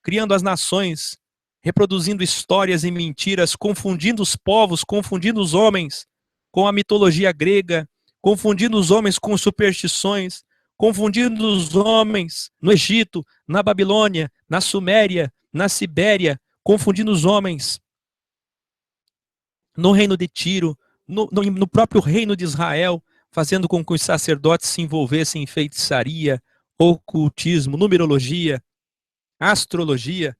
S1: criando as nações, reproduzindo histórias e mentiras, confundindo os povos, confundindo os homens com a mitologia grega, confundindo os homens com superstições, confundindo os homens no Egito, na Babilônia, na Suméria, na Sibéria, confundindo os homens no reino de Tiro, no próprio reino de Israel, fazendo com que os sacerdotes se envolvessem em feitiçaria, ocultismo, numerologia, astrologia.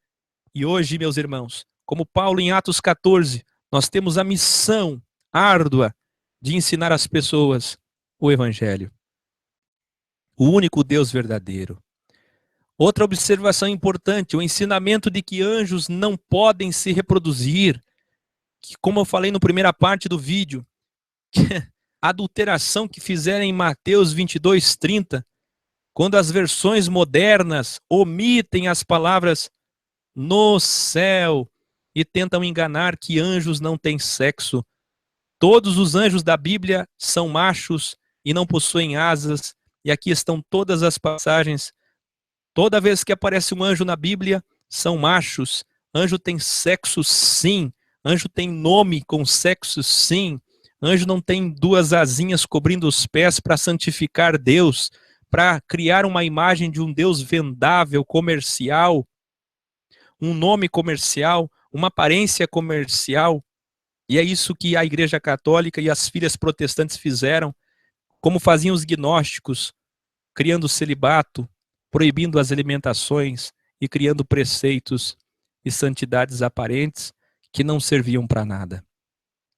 S1: E hoje, meus irmãos, como Paulo em Atos 14, nós temos a missão árdua de ensinar às pessoas o Evangelho. O único Deus verdadeiro. Outra observação importante, o ensinamento de que anjos não podem se reproduzir, que, como eu falei na primeira parte do vídeo, a adulteração que fizeram em Mateus 22:30, quando as versões modernas omitem as palavras no céu e tentam enganar que anjos não têm sexo. Todos os anjos da Bíblia são machos e não possuem asas, e aqui estão todas as passagens. Toda vez que aparece um anjo na Bíblia, são machos. Anjo tem sexo, sim. Anjo tem nome com sexo, sim. Anjo não tem duas asinhas cobrindo os pés para santificar Deus, para criar uma imagem de um Deus vendável, comercial, um nome comercial, uma aparência comercial. E é isso que a Igreja Católica e as filhas protestantes fizeram, como faziam os gnósticos, criando o celibato, proibindo as alimentações e criando preceitos e santidades aparentes que não serviam para nada.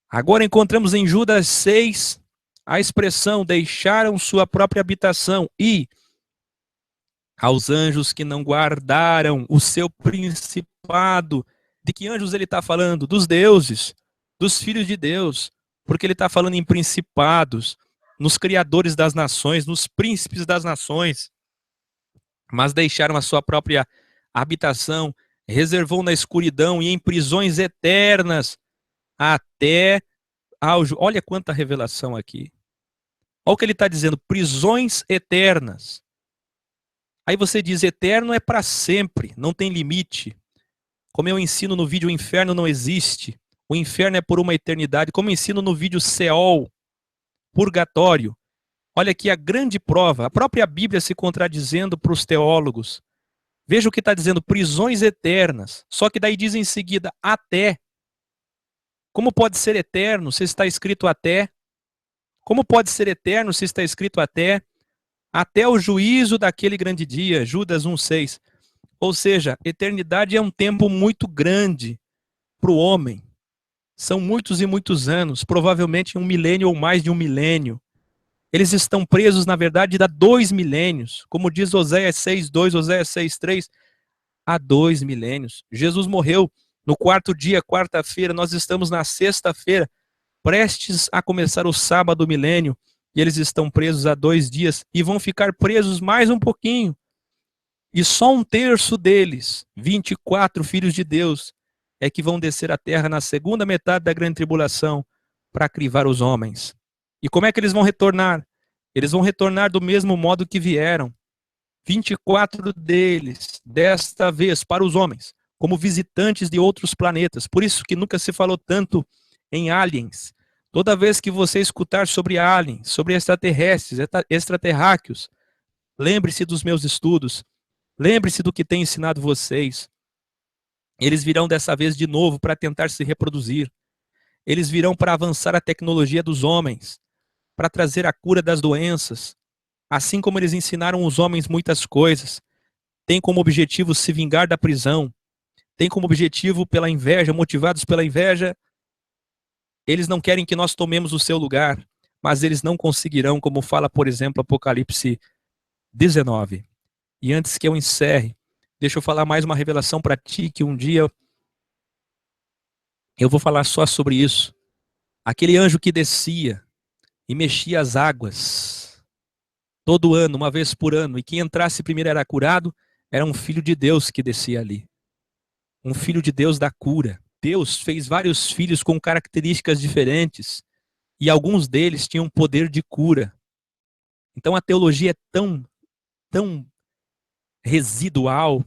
S1: Agora encontramos em Judas 6 a expressão: deixaram sua própria habitação, e aos anjos que não guardaram o seu principado. De que anjos ele está falando? Dos deuses, dos filhos de Deus, porque ele está falando em principados, nos criadores das nações, nos príncipes das nações, mas deixaram a sua própria habitação. reservou na escuridão e em prisões eternas até ao... Olha quanta revelação aqui. Olha o que ele está dizendo, prisões eternas. Aí você diz, eterno é para sempre, não tem limite. Como eu ensino no vídeo, o inferno não existe. O inferno é por uma eternidade. Como eu ensino no vídeo Seol, purgatório. Olha aqui a grande prova, a própria Bíblia se contradizendo para os teólogos. Veja o que está dizendo, prisões eternas. Só que daí diz em seguida, até. Como pode ser eterno se está escrito até? Como pode ser eterno se está escrito até? Até o juízo daquele grande dia, Judas 1,6. Ou seja, eternidade é um tempo muito grande para o homem. São muitos e muitos anos, provavelmente 1 milênio ou mais de 1 milênio. Eles estão presos, na verdade, há 2 milênios. Como diz Oséias 6,2, Oséias 6,3, há 2 milênios. Jesus morreu no 4º dia, quarta-feira, nós estamos na sexta-feira, prestes a começar o sábado milênio, e eles estão presos há 2 dias, e vão ficar presos mais um pouquinho. E só 1/3 deles, 24 filhos de Deus, é que vão descer à terra na segunda metade da grande tribulação para crivar os homens. E como é que eles vão retornar? Eles vão retornar do mesmo modo que vieram. 24 deles, desta vez, para os homens, como visitantes de outros planetas. Por isso que nunca se falou tanto em aliens. Toda vez que você escutar sobre aliens, sobre extraterrestres, extraterráqueos, lembre-se dos meus estudos. Lembre-se do que tenho ensinado vocês. Eles virão dessa vez de novo para tentar se reproduzir. Eles virão para avançar a tecnologia dos homens, para trazer a cura das doenças. Assim como eles ensinaram os homens muitas coisas. Tem como objetivo se vingar da prisão. Tem como objetivo pela inveja, motivados pela inveja. Eles não querem que nós tomemos o seu lugar, mas eles não conseguirão, como fala, por exemplo, Apocalipse 19. E antes que eu encerre, deixa eu falar mais uma revelação para ti, que um dia eu vou falar só sobre isso. Aquele anjo que descia e mexia as águas, todo ano, uma vez por ano, e quem entrasse primeiro era curado, era um filho de Deus que descia ali. Um filho de Deus da cura. Deus fez vários filhos com características diferentes, e alguns deles tinham poder de cura. Então a teologia é tão residual,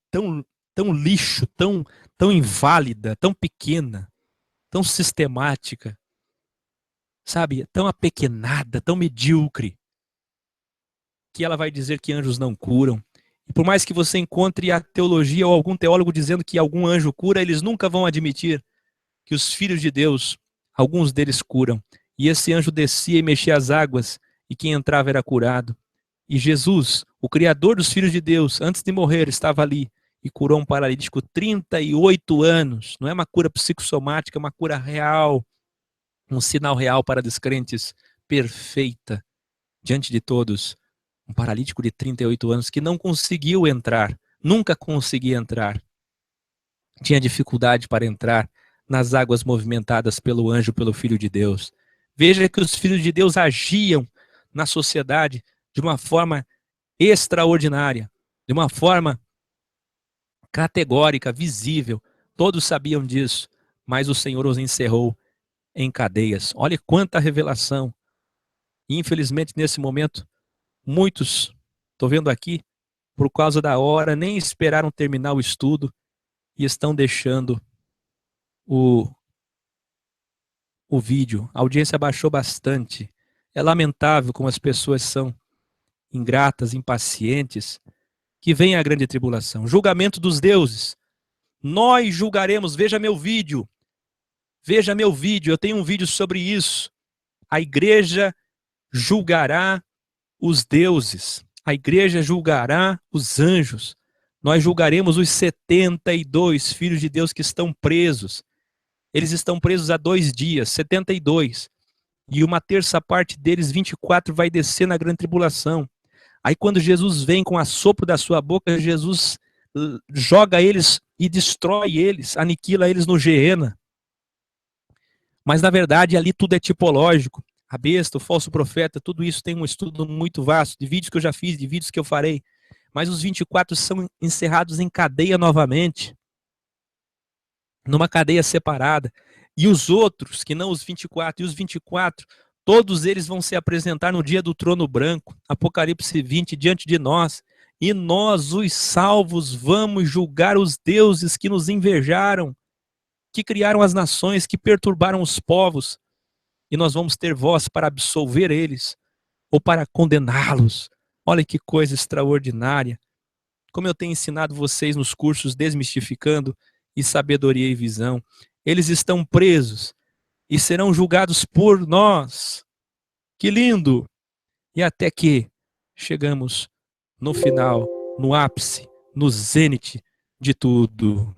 S1: tão lixo, tão inválida, tão pequena, tão sistemática, sabe? Tão apequenada, tão medíocre, que ela vai dizer que anjos não curam. E por mais que você encontre a teologia ou algum teólogo dizendo que algum anjo cura, eles nunca vão admitir que os filhos de Deus, alguns deles curam. E esse anjo descia e mexia as águas, e quem entrava era curado. E Jesus, o Criador dos filhos de Deus, antes de morrer, estava ali e curou um paralítico 38 anos. Não é uma cura psicossomática, é uma cura real, um sinal real para descrentes, perfeita, diante de todos. Um paralítico de 38 anos que não conseguiu entrar, nunca conseguia entrar. Tinha dificuldade para entrar nas águas movimentadas pelo anjo, pelo Filho de Deus. Veja que os filhos de Deus agiam na sociedade de uma forma extraordinária, de uma forma categórica, visível. Todos sabiam disso, mas o Senhor os encerrou em cadeias. Olha quanta revelação. E, infelizmente, nesse momento, muitos, estou vendo aqui, por causa da hora, nem esperaram terminar o estudo e estão deixando o vídeo. A audiência baixou bastante. É lamentável como as pessoas são ingratas, impacientes, que vem a grande tribulação. Julgamento dos deuses. Nós julgaremos, veja meu vídeo, eu tenho um vídeo sobre isso. A igreja julgará os deuses, a igreja julgará os anjos. Nós julgaremos os 72 filhos de Deus que estão presos. Eles estão presos há 2 dias, 72. E uma terça parte deles, 24, vai descer na grande tribulação. Aí quando Jesus vem com o assopro da sua boca, Jesus joga eles e destrói eles, aniquila eles no Geena. Mas na verdade ali tudo é tipológico. A besta, o falso profeta, tudo isso tem um estudo muito vasto, de vídeos que eu já fiz, de vídeos que eu farei. Mas os 24 são encerrados em cadeia novamente. numa cadeia separada. E os outros, que não os 24, e os 24, todos eles vão se apresentar no dia do trono branco, Apocalipse 20, diante de nós. E nós, os salvos, vamos julgar os deuses que nos invejaram, que criaram as nações, que perturbaram os povos. E nós vamos ter voz para absolver eles ou para condená-los. Olha que coisa extraordinária. Como eu tenho ensinado vocês nos cursos Desmistificando e Sabedoria e Visão, eles estão presos e serão julgados por nós. Que lindo! E até que chegamos no final, no ápice, no zênite de tudo.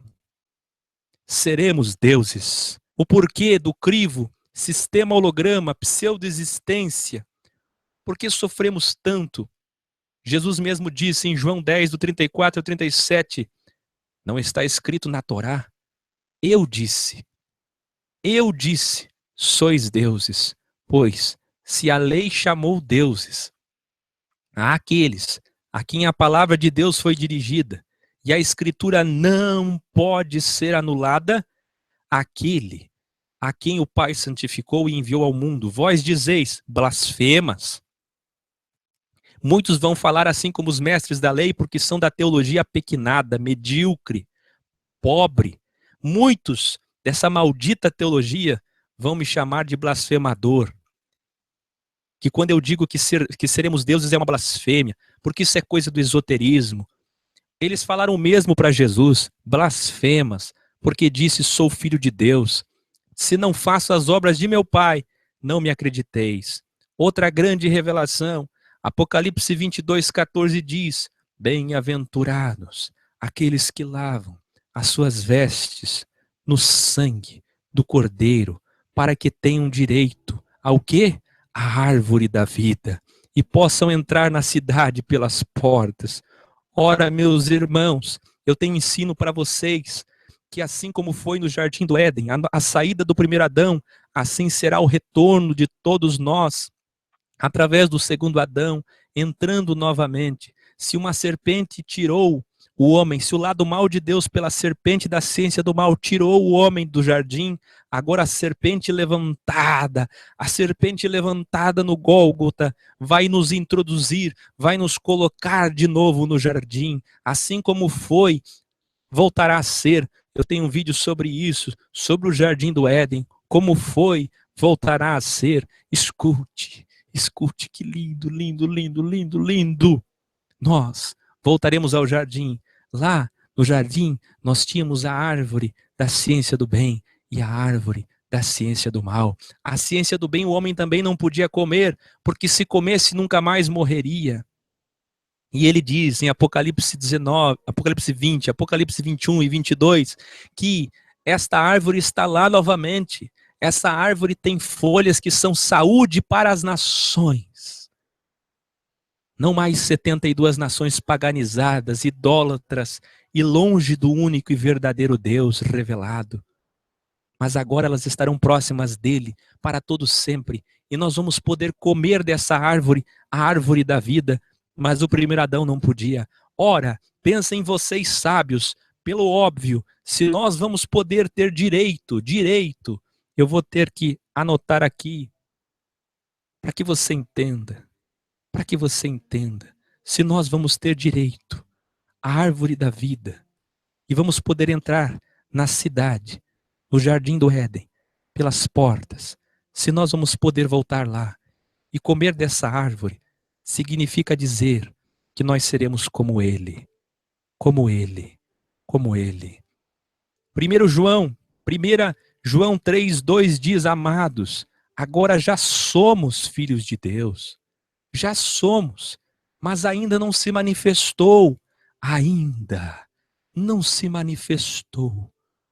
S1: Seremos deuses. O porquê do crivo, sistema holograma, pseudoexistência. Por que sofremos tanto? Jesus mesmo disse em João 10, do 34 ao 37, não está escrito na Torá? Eu disse, sois deuses, pois se a lei chamou deuses àqueles a quem a palavra de Deus foi dirigida, e a escritura não pode ser anulada, aquele a quem o Pai santificou e enviou ao mundo, vós dizeis, blasfemas. Muitos vão falar assim como os mestres da lei, porque são da teologia pequenada, medíocre, pobre. Muitos dessa maldita teologia vão me chamar de blasfemador. Que quando eu digo que seremos deuses é uma blasfêmia, porque isso é coisa do esoterismo. Eles falaram o mesmo para Jesus, blasfemas, porque disse, sou filho de Deus. Se não faço as obras de meu Pai, não me acrediteis. Outra grande revelação, Apocalipse 22, 14 diz, bem-aventurados aqueles que lavam as suas vestes no sangue do Cordeiro, para que tenham direito ao quê? A árvore da vida, e possam entrar na cidade pelas portas. Ora, meus irmãos, eu tenho ensino para vocês, que assim como foi no Jardim do Éden, a saída do primeiro Adão, assim será o retorno de todos nós, através do segundo Adão, entrando novamente. Se uma serpente tirou o homem, se o lado mal de Deus pela serpente da ciência do mal tirou o homem do jardim, agora a serpente levantada no Gólgota, vai nos introduzir, vai nos colocar de novo no jardim, assim como foi, voltará a ser. Eu tenho um vídeo sobre isso, sobre o Jardim do Éden, como foi, voltará a ser. Escute, que lindo, lindo, lindo, lindo, lindo. Nós voltaremos ao jardim. Lá no jardim nós tínhamos a árvore da ciência do bem e a árvore da ciência do mal. A ciência do bem o homem também não podia comer, porque se comesse nunca mais morreria. E ele diz em Apocalipse 19, Apocalipse 20, Apocalipse 21 e 22, que esta árvore está lá novamente. Essa árvore tem folhas que são saúde para as nações. Não mais 72 nações paganizadas, idólatras e longe do único e verdadeiro Deus revelado. Mas agora elas estarão próximas dele para todo sempre. E nós vamos poder comer dessa árvore, a árvore da vida. Mas o primeiro Adão não podia. Ora, pensem vocês sábios, pelo óbvio, se nós vamos poder ter direito, eu vou ter que anotar aqui, para que você entenda, se nós vamos ter direito à árvore da vida, e vamos poder entrar na cidade, no Jardim do Éden, pelas portas, se nós vamos poder voltar lá e comer dessa árvore, significa dizer que nós seremos como ele, como ele, como ele. 1 João 3:2 diz, amados, agora já somos filhos de Deus, já somos, mas ainda não se manifestou, ainda não se manifestou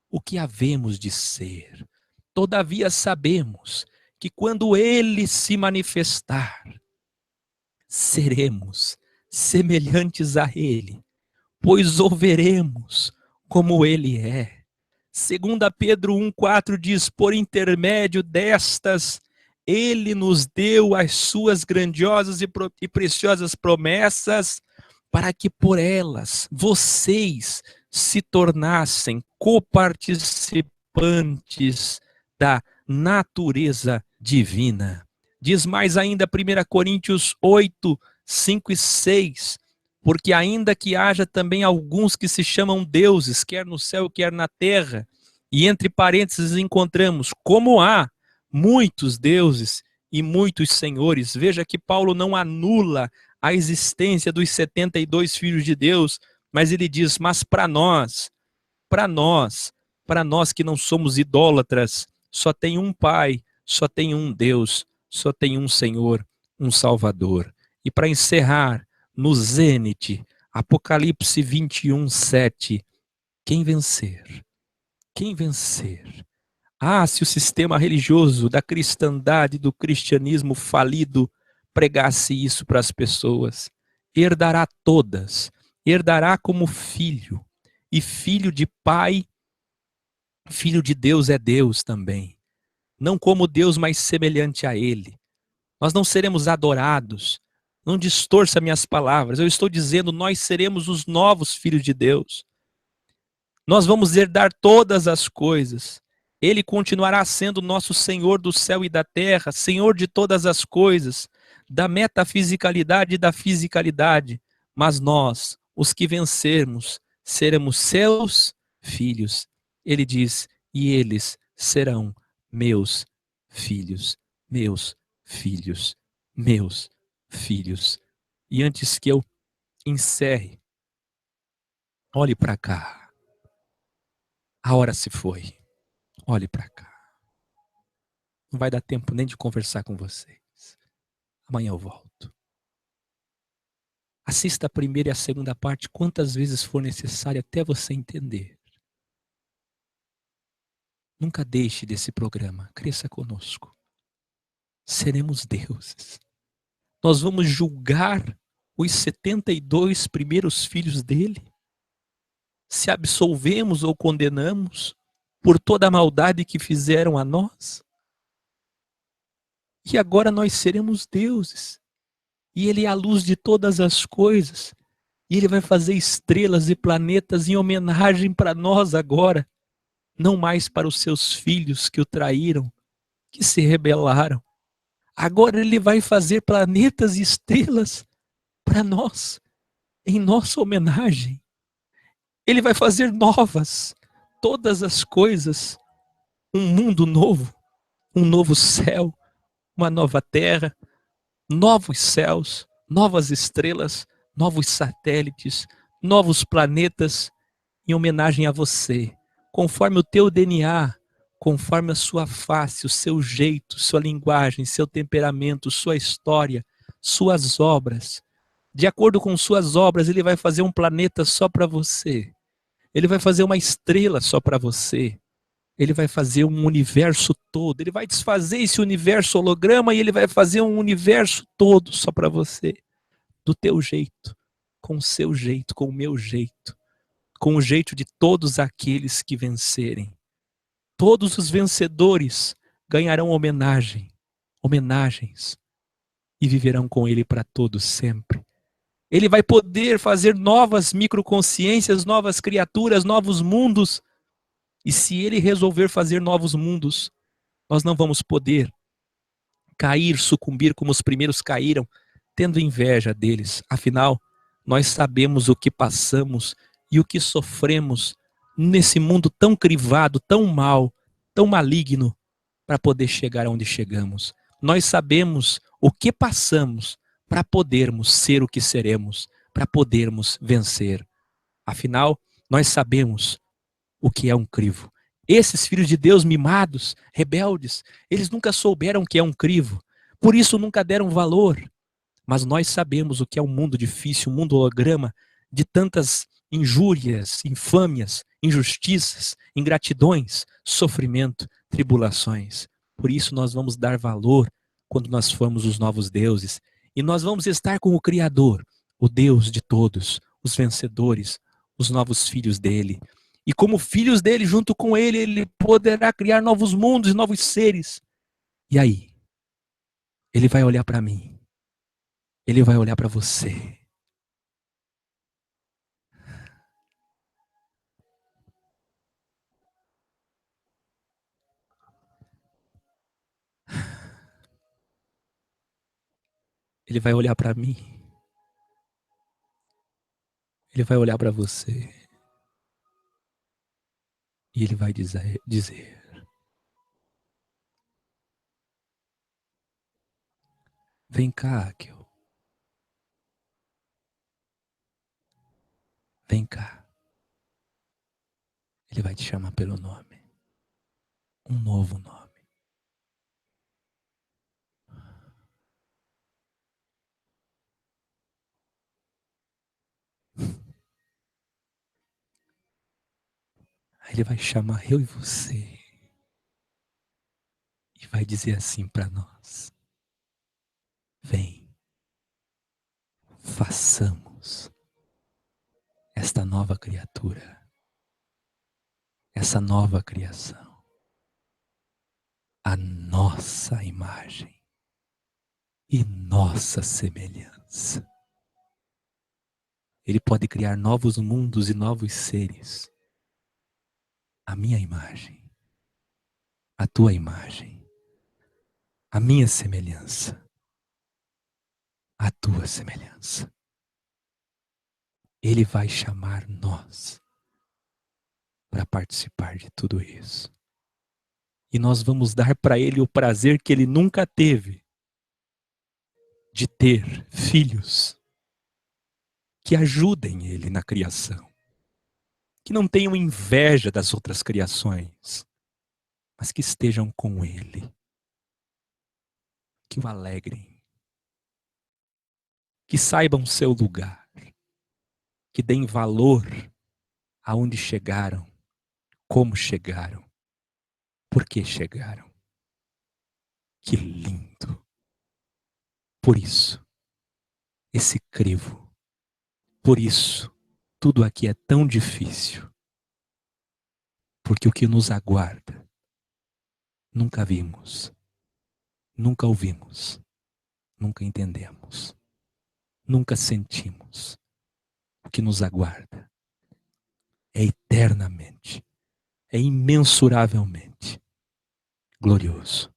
S1: o que havemos de ser. Todavia sabemos que quando ele se manifestar, seremos semelhantes a ele, pois o veremos como ele é. 2 Pedro 1,4 diz, por intermédio destas, ele nos deu as suas grandiosas e preciosas promessas, para que por elas vocês se tornassem coparticipantes da natureza divina. Diz mais ainda 1 Coríntios 8, 5 e 6, porque ainda que haja também alguns que se chamam deuses, quer no céu, quer na terra, e entre parênteses encontramos, como há muitos deuses e muitos senhores. Veja que Paulo não anula a existência dos 72 filhos de Deus, mas ele diz, mas para nós que não somos idólatras, só tem um Pai, só tem um Deus, só tem um Senhor, um Salvador. E para encerrar, no zênite, Apocalipse 21, 7, quem vencer? Quem vencer? Ah, se o sistema religioso da cristandade, do cristianismo falido, pregasse isso para as pessoas, herdará todas, herdará como filho, e filho de pai, filho de Deus é Deus também. Não como Deus, mas semelhante a Ele. Nós não seremos adorados. Não distorça minhas palavras. Eu estou dizendo, nós seremos os novos filhos de Deus. Nós vamos herdar todas as coisas. Ele continuará sendo nosso Senhor do céu e da terra, Senhor de todas as coisas, da metafisicalidade e da fisicalidade. Mas nós, os que vencermos, seremos seus filhos. Ele diz, e eles serão meus filhos, meus filhos, meus filhos. E antes que eu encerre, olhe para cá. A hora se foi. Olhe para cá. Não vai dar tempo nem de conversar com vocês. Amanhã eu volto. Assista a primeira e a segunda parte quantas vezes for necessário até você entender. Nunca deixe desse programa. Cresça conosco. Seremos deuses. Nós vamos julgar os 72 primeiros filhos dele. Se absolvemos ou condenamos por toda a maldade que fizeram a nós. E agora nós seremos deuses. E ele é a luz de todas as coisas. E ele vai fazer estrelas e planetas em homenagem para nós agora. Não mais para os seus filhos que o traíram, que se rebelaram. Agora ele vai fazer planetas e estrelas para nós, em nossa homenagem. Ele vai fazer novas todas as coisas. Um mundo novo, um novo céu, uma nova terra, novos céus, novas estrelas, novos satélites, novos planetas, em homenagem a você, conforme o teu DNA, conforme a sua face, o seu jeito, sua linguagem, seu temperamento, sua história, suas obras. De acordo com suas obras, ele vai fazer um planeta só para você. Ele vai fazer uma estrela só para você. Ele vai fazer um universo todo. Ele vai desfazer esse universo holograma e ele vai fazer um universo todo só para você. Do teu jeito, com o seu jeito, com o meu jeito, com o jeito de todos aqueles que vencerem. Todos os vencedores ganharão homenagens, e viverão com ele para todos sempre. Ele vai poder fazer novas microconsciências, novas criaturas, novos mundos. E se ele resolver fazer novos mundos, nós não vamos poder cair, sucumbir como os primeiros caíram, tendo inveja deles. Afinal, nós sabemos o que passamos e o que sofremos nesse mundo tão crivado, tão mau, tão maligno, para poder chegar onde chegamos. Nós sabemos o que passamos para podermos ser o que seremos, para podermos vencer. Afinal, nós sabemos o que é um crivo. Esses filhos de Deus mimados, rebeldes, eles nunca souberam o que é um crivo, por isso nunca deram valor. Mas nós sabemos o que é um mundo difícil, um mundo holograma, de tantas injúrias, infâmias, injustiças, ingratidões, sofrimento, tribulações. Por isso nós vamos dar valor quando nós formos os novos deuses. E nós vamos estar com o Criador, o Deus de todos, os vencedores, os novos filhos dele. E como filhos dele, junto com ele, ele poderá criar novos mundos e novos seres. E aí? Ele vai olhar para mim. Ele vai olhar para você. Ele vai olhar para mim. Ele vai olhar para você. E ele vai dizer: vem cá, Raquel. Vem cá. Ele vai te chamar pelo nome. Um novo nome. Aí ele vai chamar eu e você. E vai dizer assim para nós: vem, façamos esta nova criatura, essa nova criação, a nossa imagem e nossa semelhança. Ele pode criar novos mundos e novos seres. A minha imagem, a tua imagem, a minha semelhança, a tua semelhança. Ele vai chamar nós para participar de tudo isso. E nós vamos dar para ele o prazer que ele nunca teve, de ter filhos que ajudem ele na criação, que não tenham inveja das outras criações, mas que estejam com ele, que o alegrem, que saibam seu lugar, que deem valor aonde chegaram, como chegaram, por que chegaram. Que lindo! Por isso, esse crivo, por isso, tudo aqui é tão difícil, porque o que nos aguarda, nunca vimos, nunca ouvimos, nunca entendemos, nunca sentimos. O que nos aguarda é eternamente, é imensuravelmente glorioso.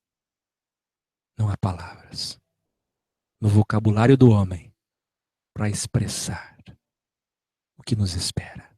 S1: Não há palavras no vocabulário do homem para expressar o que nos espera.